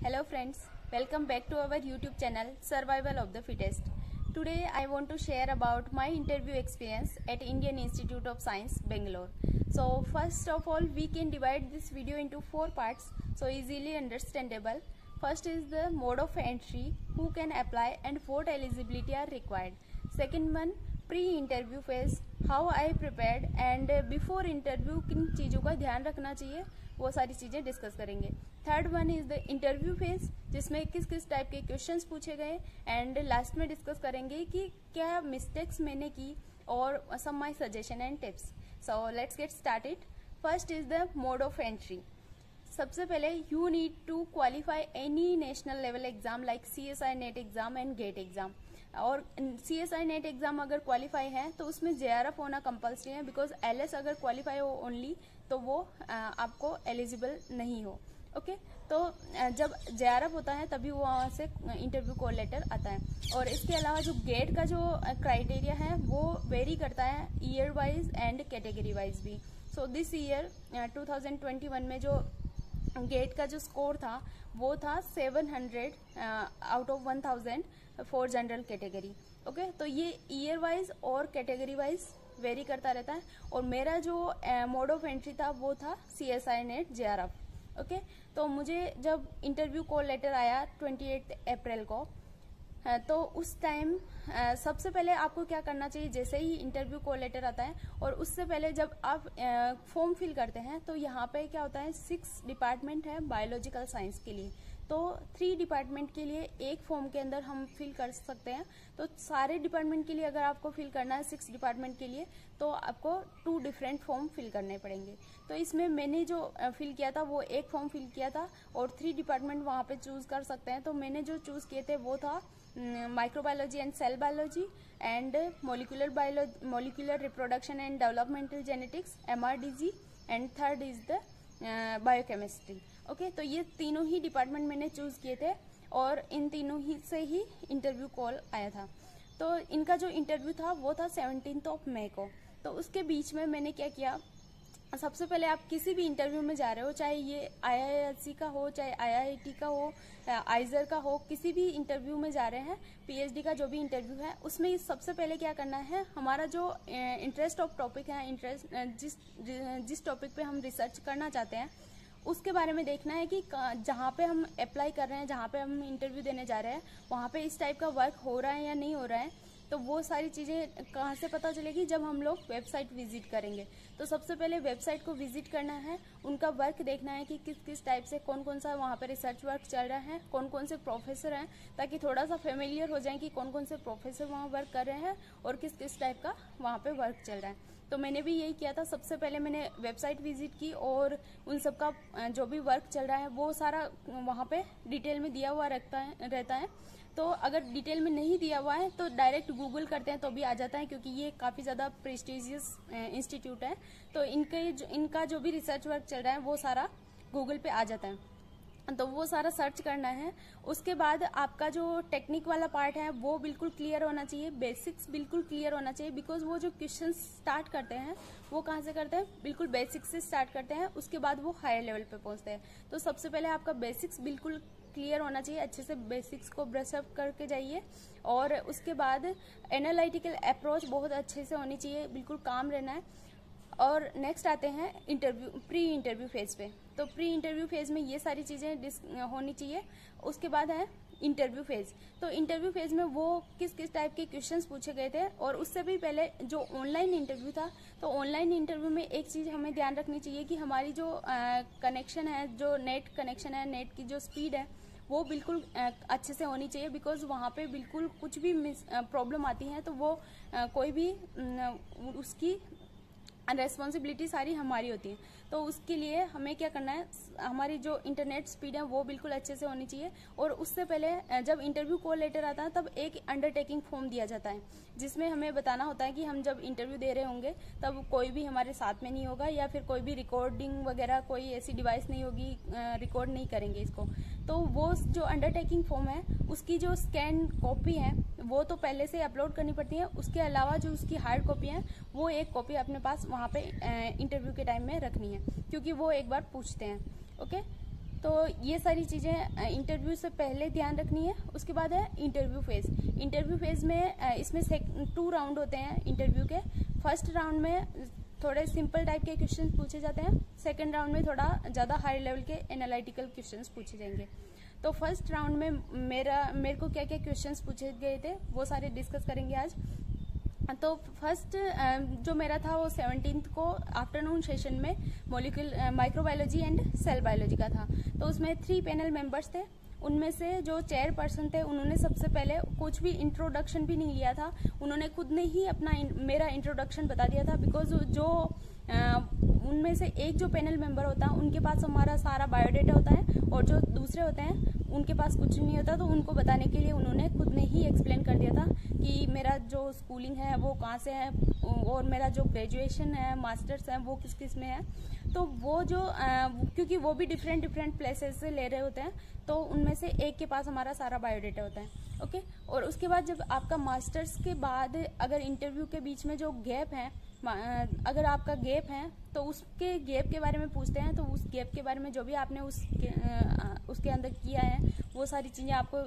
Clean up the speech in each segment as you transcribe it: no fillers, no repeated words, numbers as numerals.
Hello friends, welcome back to our YouTube channel Survival of the Fittest. Today I want to share about my interview experience at Indian Institute of Science, Bangalore. So first of all, we can divide this video into 4 parts, so easily understandable. First is the mode of entry, who can apply and what eligibility are required. Second one, pre-interview phase, how I prepared and before interview किन चीज़ों का ध्यान रखना चाहिए, वो सारी चीज़ें discuss करेंगे. Third one is the interview phase, जिसमें किस किस टाइप के क्वेश्चंस पूछे गए, एंड लास्ट में डिस्कस करेंगे कि क्या मिस्टेक्स मैंने की और some my suggestion and tips. So let's get started. First is the mode of entry. सबसे पहले you need to qualify any national level exam like CSI NET exam and GATE exam. और CSI NET exam अगर qualify है तो उसमें JRF होना compulsory है, because LS अगर क्वालिफाई हो ओनली तो वो आपको एलिजिबल नहीं हो. ओके तो जब JRF होता है तभी वो वहाँ से इंटरव्यू कॉल लेटर आता है. और इसके अलावा जो गेट का जो क्राइटेरिया है वो वेरी करता है year wise and category wise भी. सो दिस ईयर 2021 में जो गेट का जो स्कोर था वो था 700 out of 1000 for general category. Okay तो ये ईयर वाइज और कैटेगरी वाइज वेरी करता रहता है. और मेरा जो मोड ऑफ एंट्री था वो था CSI नेट JRF. ओके तो मुझे जब इंटरव्यू कॉल लेटर आया 28 अप्रैल को, तो उस टाइम सबसे पहले आपको क्या करना चाहिए, जैसे ही इंटरव्यू कॉल लेटर आता है और उससे पहले जब आप फॉर्म फिल करते हैं तो यहाँ पे क्या होता है 6 डिपार्टमेंट है बायोलॉजिकल साइंस के लिए. तो 3 डिपार्टमेंट के लिए एक फॉर्म के अंदर हम फिल कर सकते हैं. तो सारे डिपार्टमेंट के लिए अगर आपको फिल करना है 6 डिपार्टमेंट के लिए तो आपको 2 डिफरेंट फॉर्म फिल करने पड़ेंगे. तो इसमें मैंने जो फिल किया था वो एक फॉर्म फिल किया था और 3 डिपार्टमेंट वहाँ पे चूज कर सकते हैं. तो मैंने जो चूज किए थे वो था microbiology and cell biology and molecular reproduction and developmental genetics MRDG and third is the biochemistry. Okay तो ये तीनों ही डिपार्टमेंट मैंने चूज किए थे और इन तीनों ही से ही इंटरव्यू कॉल आया था. तो इनका जो इंटरव्यू था वो था 17 मई को. तो उसके बीच में मैंने क्या किया, सबसे पहले आप किसी भी इंटरव्यू में जा रहे हो, चाहे ये IISc का हो, चाहे IIT का हो, आइजर का हो, किसी भी इंटरव्यू में जा रहे हैं, PhD का जो भी इंटरव्यू है उसमें सबसे पहले क्या करना है, हमारा जो इंटरेस्ट ऑफ टॉपिक है, जिस टॉपिक पे हम रिसर्च करना चाहते हैं उसके बारे में देखना है कि जहाँ पे हम अप्लाई कर रहे हैं, जहाँ पे हम इंटरव्यू देने जा रहे हैं वहाँ पे इस टाइप का वर्क हो रहा है या नहीं हो रहा है. तो वो सारी चीज़ें कहाँ से पता चलेगी, जब हम लोग वेबसाइट विजिट करेंगे. तो सबसे पहले वेबसाइट को विजिट करना है, उनका वर्क देखना है कि किस किस टाइप से कौन कौन सा वहाँ पे रिसर्च वर्क चल रहा है, कौन कौन से प्रोफेसर हैं, ताकि थोड़ा सा फेमिलियर हो जाए कि कौन कौन से प्रोफेसर वहाँ वर्क कर रहे हैं और किस किस टाइप का वहाँ पे वर्क चल रहा है. तो मैंने भी यही किया था. सबसे पहले मैंने वेबसाइट विजिट की और उन सब का जो भी वर्क चल रहा है वो सारा वहाँ पे डिटेल में दिया हुआ रहता है. तो अगर डिटेल में नहीं दिया हुआ है तो डायरेक्ट गूगल करते हैं तो भी आ जाता है, क्योंकि ये काफ़ी ज़्यादा प्रेस्टिजियस इंस्टीट्यूट है. तो इनका जो भी रिसर्च वर्क चल रहा है वो सारा गूगल पे आ जाता है. तो वो सारा सर्च करना है. उसके बाद आपका जो टेक्निक वाला पार्ट है वो बिल्कुल क्लियर होना चाहिए, बेसिक्स बिल्कुल क्लियर होना चाहिए. बिकॉज वो जो क्वेश्चन स्टार्ट करते हैं वो कहाँ से करते हैं, बिल्कुल बेसिक्स से स्टार्ट करते हैं, उसके बाद वो हायर लेवल पे पहुंचते हैं. तो सबसे पहले आपका बेसिक्स बिल्कुल क्लियर होना चाहिए, अच्छे से बेसिक्स को ब्रश अप करके जाइए. और उसके बाद एनालिटिकल अप्रोच बहुत अच्छे से होनी चाहिए, बिल्कुल काम रहना है. और नेक्स्ट आते हैं प्री इंटरव्यू फेज पे. तो प्री इंटरव्यू फेज में ये सारी चीज़ें होनी चाहिए. उसके बाद है इंटरव्यू फेज. तो इंटरव्यू फेज में वो किस किस टाइप के क्वेश्चंस पूछे गए थे. और उससे भी पहले जो ऑनलाइन इंटरव्यू था, तो ऑनलाइन इंटरव्यू में एक चीज़ हमें ध्यान रखनी चाहिए कि हमारी जो कनेक्शन है, जो नेट कनेक्शन है, नेट की जो स्पीड है वो बिल्कुल अच्छे से होनी चाहिए. बिकॉज वहाँ पे बिल्कुल कुछ भी प्रॉब्लम आती है तो वो कोई भी उसकी रेस्पॉन्सिबिलिटी सारी हमारी होती है. तो उसके लिए हमें क्या करना है, हमारी जो इंटरनेट स्पीड है वो बिल्कुल अच्छे से होनी चाहिए. और उससे पहले जब इंटरव्यू कॉल लेटर आता है तब एक अंडरटेकिंग फॉर्म दिया जाता है, जिसमें हमें बताना होता है कि हम जब इंटरव्यू दे रहे होंगे तब कोई भी हमारे साथ में नहीं होगा, या फिर कोई भी रिकॉर्डिंग वगैरह कोई ऐसी डिवाइस नहीं होगी, रिकॉर्ड नहीं करेंगे इसको. तो वो जो अंडरटेकिंग फॉर्म है उसकी जो स्कैन कॉपी है वो तो पहले से अपलोड करनी पड़ती है. उसके अलावा जो उसकी हार्ड कॉपी है वो एक कॉपी अपने पास वहाँ पे इंटरव्यू के टाइम में रखनी है, क्योंकि वो एक बार पूछते हैं. ओके तो ये सारी चीज़ें इंटरव्यू से पहले ध्यान रखनी है। उसके बाद है इंटरव्यू फेज। इंटरव्यू फेज में इसमें 2 राउंड होते हैं इंटरव्यू के। फर्स्ट राउंड में थोड़े सिंपल टाइप के क्वेश्चन पूछे जाते हैं, सेकंड राउंड में थोड़ा ज़्यादा हाई लेवल के एनालिटिकल क्वेश्चंस पूछे जाएंगे। तो फर्स्ट राउंड में मेरे को क्या क्या क्वेश्चंस पूछे गए थे वो सारे डिस्कस करेंगे आज। तो फर्स्ट जो मेरा था वो 17th को आफ्टरनून सेशन में माइक्रोबायोलॉजी एंड सेल बायोलॉजी का था। तो उसमें 3 पैनल मेंबर्स थे। उनमें से जो चेयरपर्सन थे उन्होंने सबसे पहले कुछ भी इंट्रोडक्शन भी नहीं लिया था, उन्होंने खुद ने ही मेरा इंट्रोडक्शन बता दिया था। बिकॉज जो उनमें से एक जो पैनल मेंबर होता है उनके पास हमारा सारा बायोडेटा होता है और जो दूसरे होते हैं उनके पास कुछ नहीं होता। तो उनको बताने के लिए उन्होंने खुद ने ही एक्सप्लेन कर दिया था कि मेरा जो स्कूलिंग है वो कहाँ से है और मेरा जो ग्रेजुएशन है, मास्टर्स है, वो किस किस में है। तो वो जो क्योंकि वो भी डिफरेंट प्लेसेस से ले रहे होते हैं, तो उनमें से एक के पास हमारा सारा बायोडेटा होता है। ओके, और उसके बाद जब आपका मास्टर्स के बाद अगर इंटरव्यू के बीच में जो गैप है, अगर आपका गैप है तो उसके गैप के बारे में पूछते हैं। तो उस गैप के बारे में जो भी आपने उसके अंदर किया है वो सारी चीज़ें आपको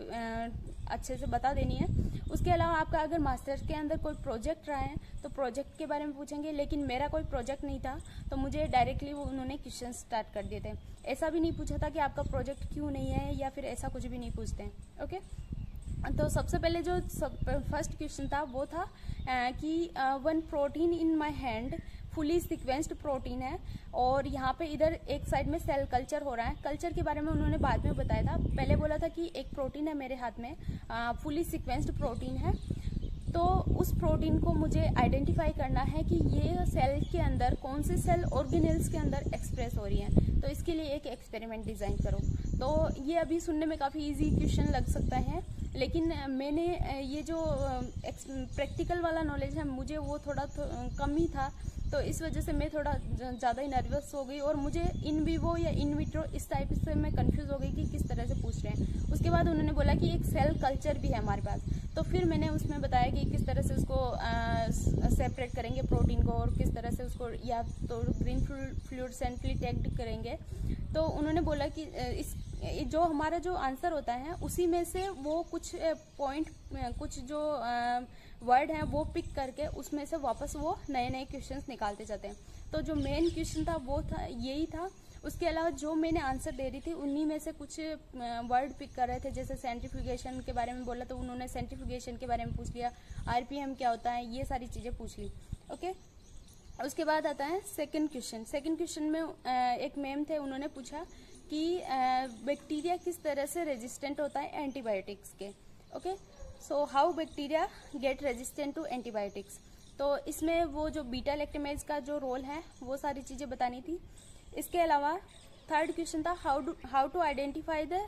अच्छे से बता देनी है। उसके अलावा आपका अगर मास्टर्स के अंदर कोई प्रोजेक्ट रहा है तो प्रोजेक्ट के बारे में पूछेंगे, लेकिन मेरा कोई प्रोजेक्ट नहीं था तो मुझे डायरेक्टली वो उन्होंने क्वेश्चन स्टार्ट कर दिए थे। ऐसा भी नहीं पूछा था कि आपका प्रोजेक्ट क्यों नहीं है या फिर ऐसा कुछ भी नहीं पूछते हैं। ओके, तो सबसे पहले जो फर्स्ट क्वेश्चन था वो था कि 1 protein in my hand fully sequenced protein है, और यहाँ पे इधर एक साइड में सेल कल्चर हो रहा है। कल्चर के बारे में उन्होंने बाद में बताया था, पहले बोला था कि एक प्रोटीन है मेरे हाथ में, फुली सिक्वेंस्ड प्रोटीन है। तो उस प्रोटीन को मुझे आइडेंटिफाई करना है कि ये सेल के अंदर कौन से सेल ऑर्गेनेल्स के अंदर एक्सप्रेस हो रही है। तो इसके लिए एक एक्सपेरिमेंट डिजाइन करो। तो ये अभी सुनने में काफ़ी इजी क्वेश्चन लग सकता है, लेकिन मैंने ये जो प्रैक्टिकल वाला नॉलेज है मुझे वो थोड़ा कम ही था, तो इस वजह से मैं थोड़ा ज़्यादा ही नर्वस हो गई और मुझे इन विवो या इन विट्रो इस टाइप से मैं कंफ्यूज हो गई कि किस तरह से पूछ रहे हैं। उसके बाद उन्होंने बोला कि एक सेल कल्चर भी है हमारे पास, तो फिर मैंने उसमें बताया कि किस तरह से उसको सेपरेट करेंगे प्रोटीन को और किस तरह से उसको या तो ग्रीन फ्लूरेसेंटली टैग्ड करेंगे। तो उन्होंने बोला कि इस जो हमारा जो आंसर होता है उसी में से वो कुछ पॉइंट, कुछ जो वर्ड हैं वो पिक करके उसमें से वापस वो नए नए क्वेश्चंस निकालते जाते हैं। तो जो मेन क्वेश्चन था वो था यही था। उसके अलावा जो मैंने आंसर दे रही थी उन्हीं में से कुछ वर्ड पिक कर रहे थे, जैसे सेंट्रीफ्यूगेशन के बारे में बोला तो उन्होंने सेंट्रीफ्यूगेशन के बारे में पूछ लिया, आरपीएम क्या होता है, ये सारी चीज़ें पूछ ली। ओके, उसके बाद आता है सेकंड क्वेश्चन। सेकंड क्वेश्चन में एक मैम थे, उन्होंने पूछा कि बैक्टीरिया किस तरह से रेजिस्टेंट होता है एंटीबायोटिक्स के। Okay, so how bacteria get resistant to antibiotics. तो इसमें वो जो बीटा लैक्टेमेज का जो रोल है वो सारी चीज़ें बतानी थी। इसके अलावा थर्ड क्वेश्चन था how to identify the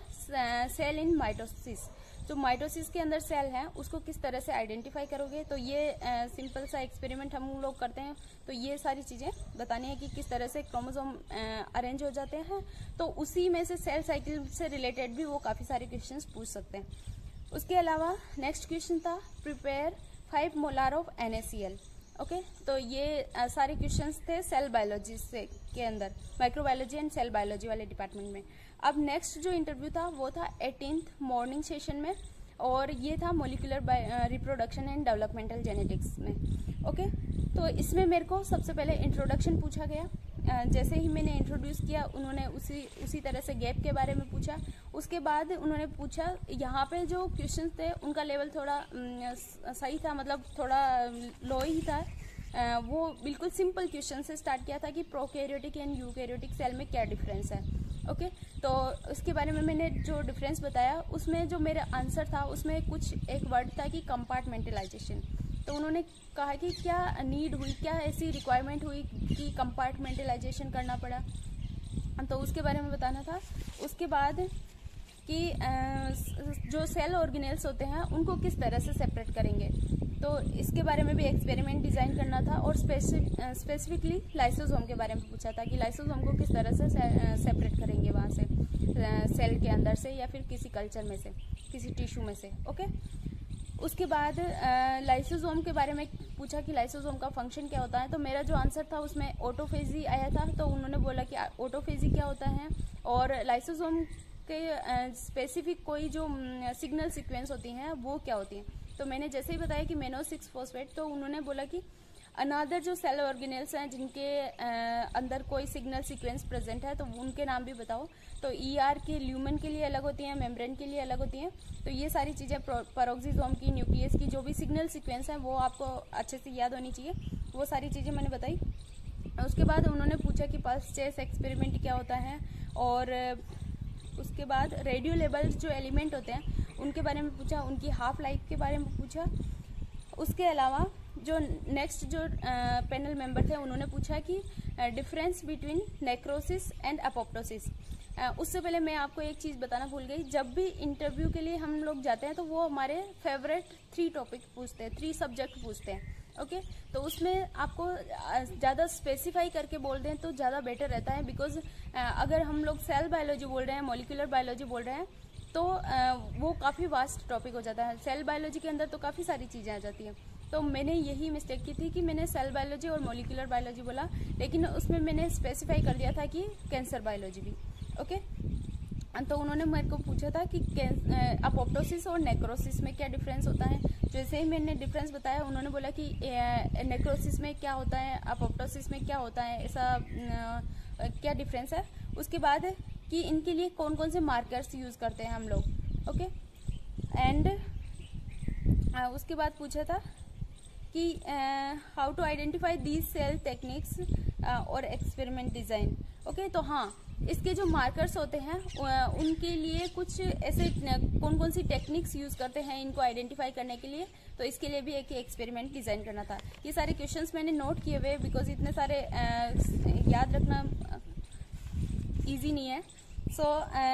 cell in mitosis. जो माइटोसिस के अंदर सेल है उसको किस तरह से आइडेंटिफाई करोगे। तो ये सिंपल सा एक्सपेरिमेंट हम लोग करते हैं, तो ये सारी चीज़ें बतानी है कि किस तरह से क्रोमोसोम अरेंज हो जाते हैं। तो उसी में से सेल साइकिल से रिलेटेड भी वो काफ़ी सारे क्वेश्चंस पूछ सकते हैं। उसके अलावा नेक्स्ट क्वेश्चन था prepare 5 molar of NaCl। Okay, तो ये सारे क्वेश्चंस थे सेल बायोलॉजी से के अंदर, माइक्रोबायोलॉजी एंड सेल बायोलॉजी वाले डिपार्टमेंट में। अब नेक्स्ट जो इंटरव्यू था वो था 18th मॉर्निंग सेशन में, और ये था molecular reproduction and developmental genetics में। ओके, तो इसमें मेरे को सबसे पहले इंट्रोडक्शन पूछा गया। जैसे ही मैंने इंट्रोड्यूस किया उन्होंने उसी तरह से गैप के बारे में पूछा। उसके बाद उन्होंने पूछा, यहाँ पे जो क्वेश्चंस थे उनका लेवल थोड़ा सही था, मतलब थोड़ा लो ही था। वो बिल्कुल सिंपल क्वेश्चन से स्टार्ट किया था कि प्रोकैरियोटिक एंड यूकैरियोटिक सेल में क्या डिफरेंस है। ओके, तो उसके बारे में मैंने जो डिफरेंस बताया उसमें जो मेरा आंसर था उसमें कुछ एक वर्ड था कि कंपार्टमेंटलाइजेशन। तो उन्होंने कहा कि क्या नीड हुई, क्या ऐसी रिक्वायरमेंट हुई कि कंपार्टमेंटलाइजेशन करना पड़ा, तो उसके बारे में बताना था। उसके बाद कि जो सेल ऑर्गेनेल्स होते हैं उनको किस तरह से सेपरेट करेंगे, तो इसके बारे में भी एक्सपेरिमेंट डिज़ाइन करना था। और स्पेसिफिकली लाइसोसोम के बारे में पूछा था कि लाइसोसोम को किस तरह से सेपरेट करेंगे वहाँ से सेल के अंदर से या फिर किसी कल्चर में से, किसी टिश्यू में से। ओके, उसके बाद लाइसोसोम के बारे में पूछा कि लाइसोसोम का फंक्शन क्या होता है। तो मेरा जो आंसर था उसमें ऑटोफेजी आया था। तो उन्होंने बोला कि ऑटोफेजी क्या होता है और लाइसोसोम के स्पेसिफिक कोई जो सिग्नल सीक्वेंस होती हैं वो क्या होती हैं। तो मैंने जैसे ही बताया कि मेनोज 6 फॉस्फेट, तो उन्होंने बोला कि अनादर जो सेल ऑर्गेनेल्स हैं जिनके अंदर कोई सिग्नल सीक्वेंस प्रेजेंट है तो उनके नाम भी बताओ। तो ER के ल्यूमन के लिए अलग होती हैं, मेम्ब्रेन के लिए अलग होती हैं। तो ये सारी चीज़ें पेरोक्सिसोम की, न्यूक्लियस की जो भी सिग्नल सीक्वेंस है वो आपको अच्छे से याद होनी चाहिए। वो सारी चीज़ें मैंने बताई। उसके बाद उन्होंने पूछा कि पल्स चेस एक्सपेरिमेंट क्या होता है और उसके बाद रेडियो लेबल जो एलिमेंट होते हैं उनके बारे में पूछा, उनकी हाफ लाइफ के बारे में पूछा। उसके अलावा जो नेक्स्ट जो पैनल मेंबर थे उन्होंने पूछा कि difference between necrosis and apoptosis. उससे पहले मैं आपको एक चीज़ बताना भूल गई, जब भी इंटरव्यू के लिए हम लोग जाते हैं तो वो हमारे फेवरेट 3 टॉपिक पूछते हैं, 3 सब्जेक्ट पूछते हैं। ओके, तो उसमें आपको ज़्यादा स्पेसिफाई करके बोल दें तो ज़्यादा बेटर रहता है। बिकॉज अगर हम लोग सेल बायोलॉजी बोल रहे हैं, मॉलिक्यूलर बायोलॉजी बोल रहे हैं तो वो काफ़ी वास्ट टॉपिक हो जाता है। सेल बायोलॉजी के अंदर तो काफ़ी सारी चीज़ें आ जाती हैं। तो मैंने यही मिस्टेक की थी कि मैंने सेल बायोलॉजी और मॉलिक्यूलर बायोलॉजी बोला, लेकिन उसमें मैंने स्पेसिफाई कर दिया था कि कैंसर बायोलॉजी भी। ओके, तो उन्होंने मेरे को पूछा था कि अपोप्टोसिस और नेक्रोसिस में क्या डिफरेंस होता है। जैसे ही मैंने डिफरेंस बताया उन्होंने बोला कि नेक्रोसिस में क्या होता है, अपोप्टोसिस में क्या होता है, ऐसा क्या डिफरेंस है। उसके बाद कि इनके लिए कौन कौन से मार्कर्स यूज़ करते हैं हम लोग। ओके, एंड उसके बाद पूछा था कि how to identify these cell techniques और एक्सपेरिमेंट डिज़ाइन। ओके, तो हाँ, इसके जो मार्कर्स होते हैं उनके लिए कुछ ऐसे कौन कौन सी टेक्निक्स यूज़ करते हैं इनको आइडेंटिफाई करने के लिए, तो इसके लिए भी एक एक्सपेरिमेंट डिज़ाइन करना था। ये सारे क्वेश्चंस मैंने नोट किए हुए बिकॉज इतने सारे याद रखना ईजी नहीं है। सो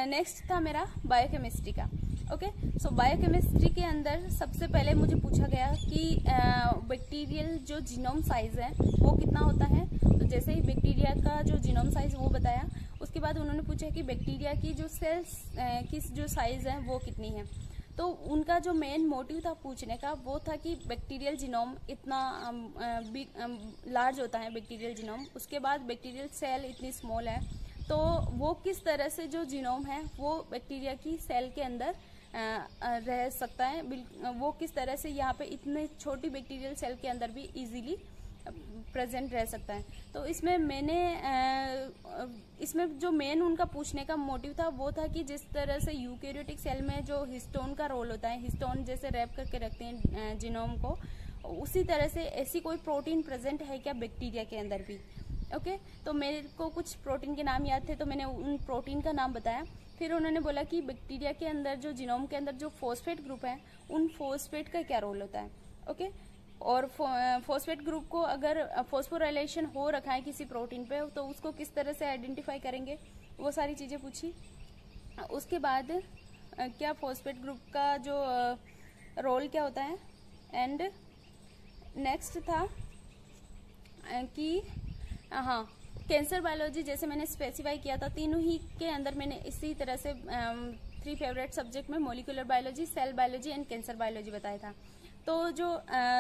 नेक्स्ट था मेरा बायोकेमिस्ट्री का। ओके, सो बायोकेमिस्ट्री के अंदर सबसे पहले मुझे पूछा गया कि बैक्टीरियल जो जीनोम साइज है वो कितना होता है। तो जैसे ही बैक्टीरिया का जो जीनोम साइज वो बताया, उसके बाद उन्होंने पूछा कि बैक्टीरिया की जो सेल्स की जो साइज है वो कितनी है। तो उनका जो मेन मोटिव था पूछने का वो था कि बैक्टीरियल जीनोम इतना लार्ज होता है बैक्टीरियल जीनोम, उसके बाद बैक्टीरियल सेल इतनी स्मॉल है, तो वो किस तरह से जो जीनोम है वो बैक्टीरिया की सेल के अंदर रह सकता है, वो किस तरह से यहाँ पे इतने छोटी बैक्टीरियल सेल के अंदर भी इजीली प्रेजेंट रह सकता है। तो इसमें जो मेन उनका पूछने का मोटिव था वो था कि जिस तरह से यूकैरियोटिक सेल में जो हिस्टोन का रोल होता है, हिस्टोन जैसे रैप करके रखते हैं जीनोम को, उसी तरह से ऐसी कोई प्रोटीन प्रेजेंट है क्या बैक्टीरिया के अंदर भी। ओके, तो मेरे को कुछ प्रोटीन के नाम याद थे तो मैंने उन प्रोटीन का नाम बताया। फिर उन्होंने बोला कि बैक्टीरिया के अंदर जो जीनोम के अंदर जो फॉस्फेट ग्रुप है उन फॉस्फेट का क्या रोल होता है। ओके, और फॉस्फेट ग्रुप को अगर फॉस्फोराइलेशन हो रखा है किसी प्रोटीन पे तो उसको किस तरह से आइडेंटिफाई करेंगे, वो सारी चीज़ें पूछी। उसके बाद क्या फॉस्फेट ग्रुप का जो रोल क्या होता है। एंड नेक्स्ट था कि हाँ, कैंसर बायोलॉजी जैसे मैंने स्पेसिफाई किया था, तीनों ही के अंदर मैंने इसी तरह से 3 फेवरेट सब्जेक्ट में molecular biology, cell biology and cancer biology बताया था। तो जो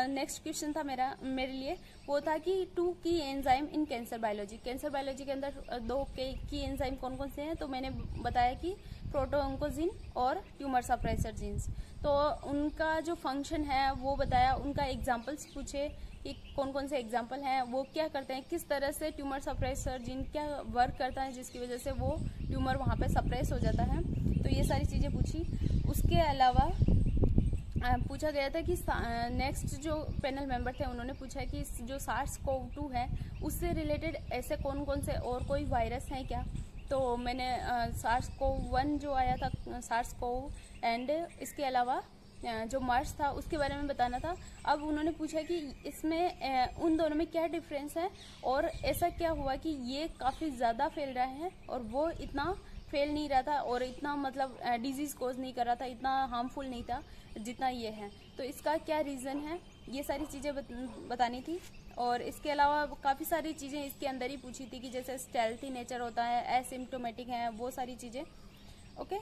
नेक्स्ट क्वेश्चन था मेरे लिए वो था कि 2 की एंजाइम इन कैंसर बायोलॉजी। कैंसर बायोलॉजी के अंदर 2 की एंजाइम कौन कौन से हैं, तो मैंने बताया कि प्रोटोऑन्कोजीन और ट्यूमर सप्रेसर जीन्स। तो उनका जो फंक्शन है वो बताया, उनका एग्जाम्पल्स पूछे कि कौन कौन से एग्जाम्पल हैं, वो क्या करते हैं, किस तरह से ट्यूमर सप्रेसर जीन क्या वर्क करता है जिसकी वजह से वो ट्यूमर वहाँ पे सप्रेस हो जाता है। तो ये सारी चीज़ें पूछी। उसके अलावा पूछा गया था कि नेक्स्ट जो पैनल मेंबर थे उन्होंने पूछा कि जो SARS-CoV-2 है उससे रिलेटेड ऐसे कौन कौन से और कोई वायरस हैं क्या। तो मैंने SARS-CoV-1 जो आया था, SARS-CoV एंड इसके अलावा जो मर्स था उसके बारे में बताना था। अब उन्होंने पूछा कि इसमें उन दोनों में क्या डिफरेंस है और ऐसा क्या हुआ कि ये काफ़ी ज़्यादा फैल रहा है और वो इतना फैल नहीं रहा था और इतना मतलब डिजीज़ कोज नहीं कर रहा था, इतना हार्मफुल नहीं था जितना ये है। तो इसका क्या रीज़न है, ये सारी चीज़ें बतानी थी। और इसके अलावा काफ़ी सारी चीज़ें इसके अंदर ही पूछी थी कि जैसे स्टेल्थी नेचर होता है, एसिम्प्टोमेटिक है, वो सारी चीज़ें। ओके,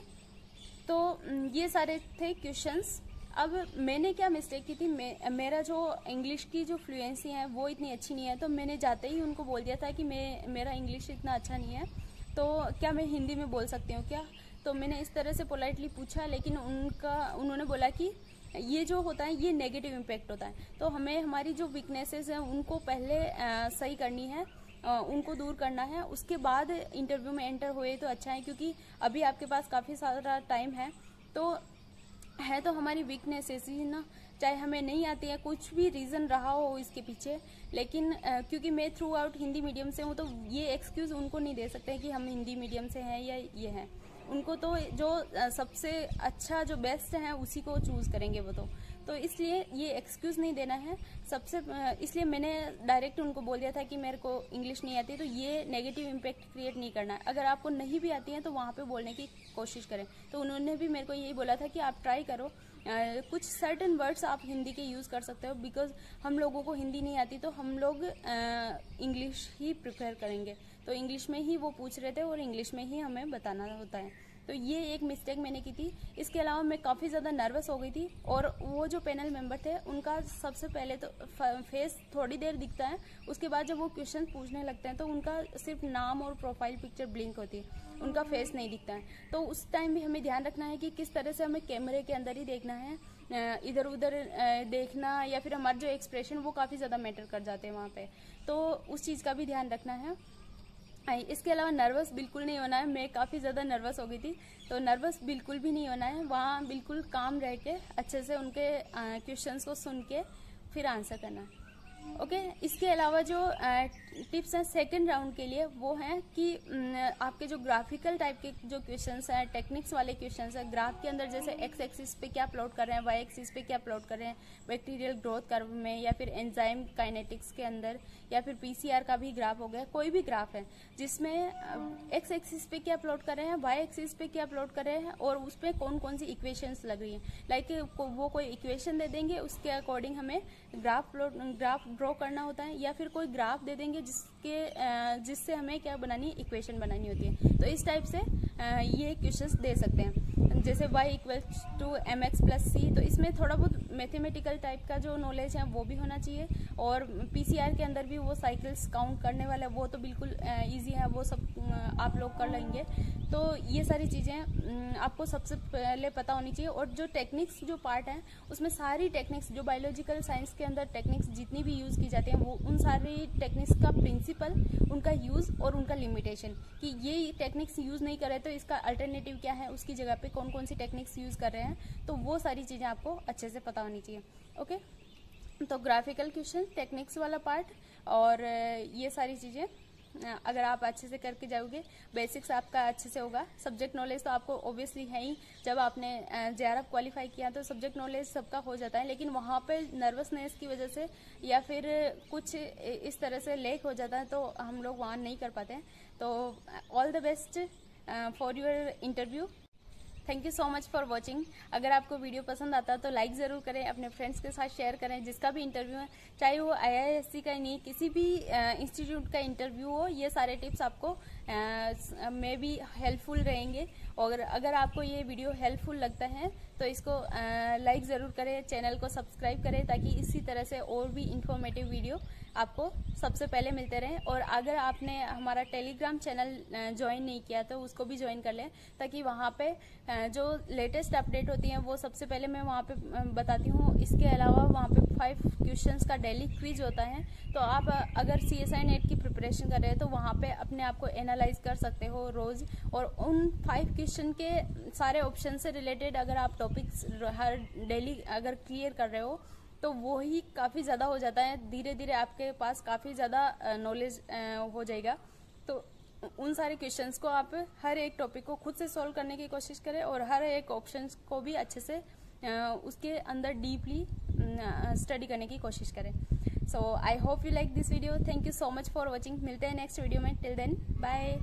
तो ये सारे थे क्वेश्चंस अब मैंने क्या मिस्टेक की थी, मेरा जो इंग्लिश की जो फ्लुएंसी है वो इतनी अच्छी नहीं है, तो मैंने जाते ही उनको बोल दिया था कि मेरा इंग्लिश इतना अच्छा नहीं है, तो क्या मैं हिंदी में बोल सकती हूँ क्या। तो मैंने इस तरह से पोलाइटली पूछा, लेकिन उन्होंने बोला कि ये जो होता है ये नेगेटिव इम्पैक्ट होता है, तो हमें हमारी जो वीकनेसेस हैं उनको पहले सही करनी है, उनको दूर करना है, उसके बाद इंटरव्यू में एंटर हुए तो अच्छा है, क्योंकि अभी आपके पास काफ़ी सारा टाइम है। तो हमारी वीकनेसेस ही ना, चाहे हमें नहीं आती है, कुछ भी रीज़न रहा हो इसके पीछे, लेकिन क्योंकि मैं थ्रू आउट हिंदी मीडियम से हूँ, तो ये एक्सक्यूज़ उनको नहीं दे सकते कि हम हिंदी मीडियम से हैं या ये हैं। उनको तो जो सबसे अच्छा जो बेस्ट है उसी को चूज़ करेंगे वो तो इसलिए ये एक्सक्यूज़ नहीं देना है इसलिए मैंने डायरेक्ट उनको बोल दिया था कि मेरे को इंग्लिश नहीं आती, तो ये नेगेटिव इम्पैक्ट क्रिएट नहीं करना है। अगर आपको नहीं भी आती है तो वहाँ पे बोलने की कोशिश करें। तो उन्होंने भी मेरे को यही बोला था कि आप ट्राई करो, कुछ सर्टेन वर्ड्स आप हिंदी के यूज़ कर सकते हो, बिकॉज हम लोगों को हिंदी नहीं आती, तो हम लोग इंग्लिश ही प्रिफर करेंगे। तो इंग्लिश में ही वो पूछ रहे थे और इंग्लिश में ही हमें बताना होता है। तो ये एक मिस्टेक मैंने की थी। इसके अलावा मैं काफ़ी ज़्यादा नर्वस हो गई थी, और वो जो पैनल मेंबर थे उनका सबसे पहले तो फेस थोड़ी देर दिखता है, उसके बाद जब वो क्वेश्चन पूछने लगते हैं तो उनका सिर्फ नाम और प्रोफाइल पिक्चर ब्लिंक होती है, उनका फेस नहीं दिखता है। तो उस टाइम भी हमें ध्यान रखना है कि किस तरह से हमें कैमरे के अंदर ही देखना है, इधर उधर देखना, या फिर हमारा जो एक्सप्रेशन वो काफ़ी ज़्यादा मैटर कर जाते हैं वहाँ पे, तो उस चीज़ का भी ध्यान रखना है। इसके अलावा नर्वस बिल्कुल नहीं होना है। मैं काफ़ी ज़्यादा नर्वस हो गई थी, तो नर्वस बिल्कुल भी नहीं होना है। वहाँ बिल्कुल काम रह के अच्छे से उनके क्वेश्चंस को सुन के फिर आंसर करना है। ओके, इसके अलावा जो टिप्स हैं सेकंड राउंड के लिए वो हैं कि आपके जो ग्राफिकल टाइप के जो क्वेश्चंस हैं, टेक्निक्स वाले क्वेश्चंस हैं, ग्राफ के अंदर जैसे एक्स एक्सिस पे क्या प्लॉट कर रहे हैं, वाई एक्सिस पे क्या प्लॉट कर रहे हैं, बैक्टीरियल ग्रोथ कर्व में, या फिर एंजाइम काइनेटिक्स के अंदर, या फिर पीसीआर का भी ग्राफ हो गया, कोई भी ग्राफ है जिसमें एक्स एक्सिस पे क्या प्लॉट कर रहे हैं, वाई एक्सिस पे क्या प्लॉट कर रहे हैं, और उस पर कौन कौन सी इक्वेशंस लग रही हैं। लाइक वो कोई इक्वेशन दे देंगे, उसके अकॉर्डिंग हमें ग्राफ ड्रॉ करना होता है, या फिर कोई ग्राफ दे देंगे जिससे हमें क्या बनानी है, इक्वेशन बनानी होती है। तो इस टाइप से ये क्वेश्चंस दे सकते हैं, जैसे y equals to mx plus C. तो इसमें थोड़ा बहुत मैथमेटिकल टाइप का जो नॉलेज है वो भी होना चाहिए, और पीसीआर के अंदर भी वो साइकिल्स काउंट करने वाला वो तो बिल्कुल ईजी है, वो सब आप लोग कर लेंगे। तो ये सारी चीज़ें आपको सबसे पहले पता होनी चाहिए। और जो टेक्निक्स जो पार्ट है उसमें सारी टेक्निक्स जो बायोलॉजिकल साइंस के अंदर टेक्निक्स जितनी भी यूज़ की जाती हैं, वो उन सारी टेक्निक्स का प्रिंसिपल, उनका यूज़ और उनका लिमिटेशन, कि ये टेक्निक्स यूज़ नहीं कर रहे तो इसका अल्टरनेटिव क्या है, उसकी जगह पे कौन कौन सी टेक्निक्स यूज़ कर रहे हैं, तो वो सारी चीज़ें आपको अच्छे से पता होनी चाहिए। ओके, तो ग्राफिकल क्वेश्चन, टेक्निक्स वाला पार्ट, और ये सारी चीज़ें अगर आप अच्छे से करके जाओगे, बेसिक्स आपका अच्छे से होगा। सब्जेक्ट नॉलेज तो आपको ऑब्वियसली है ही, जब आपने जेआरएफ क्वालिफाई किया तो सब्जेक्ट नॉलेज सबका हो जाता है, लेकिन वहाँ पे नर्वसनेस की वजह से या फिर कुछ इस तरह से लेक हो जाता है तो हम लोग वहाँ नहीं कर पाते हैं। तो all the best for your interview. Thank you so much for watching. अगर आपको वीडियो पसंद आता है तो लाइक ज़रूर करें, अपने फ्रेंड्स के साथ शेयर करें। जिसका भी इंटरव्यू है, चाहे वो IISc का ही नहीं, किसी भी इंस्टीट्यूट का इंटरव्यू हो, ये सारे टिप्स आपको में भी हेल्पफुल रहेंगे। और अगर आपको ये वीडियो हेल्पफुल लगता है तो इसको लाइक ज़रूर करें, चैनल को सब्सक्राइब करें, ताकि इसी तरह से और भी इंफॉर्मेटिव वीडियो आपको सबसे पहले मिलते रहें। और अगर आपने हमारा टेलीग्राम चैनल ज्वाइन नहीं किया तो उसको भी ज्वाइन कर लें, ताकि वहाँ पे जो लेटेस्ट अपडेट होती हैं वो सबसे पहले मैं वहाँ पे बताती हूँ। इसके अलावा वहाँ पे 5 क्वेश्चंस का डेली क्विज होता है, तो आप अगर CSI नेट की प्रिपरेशन कर रहे हैं तो वहाँ पे अपने आप को एनालाइज कर सकते हो रोज़। और उन 5 क्वेश्चन के सारे ऑप्शन से रिलेटेड अगर आप टॉपिक्स हर डेली अगर क्लियर कर रहे हो तो वो ही काफ़ी ज़्यादा हो जाता है। धीरे धीरे आपके पास काफ़ी ज़्यादा नॉलेज हो जाएगा। तो उन सारे क्वेश्चंस को आप हर एक टॉपिक को खुद से सॉल्व करने की कोशिश करें, और हर एक ऑप्शंस को भी अच्छे से उसके अंदर डीपली स्टडी करने की कोशिश करें। So I hope you like this video. Thank you so much for watching. मिलते हैं नेक्स्ट वीडियो में। Till then bye.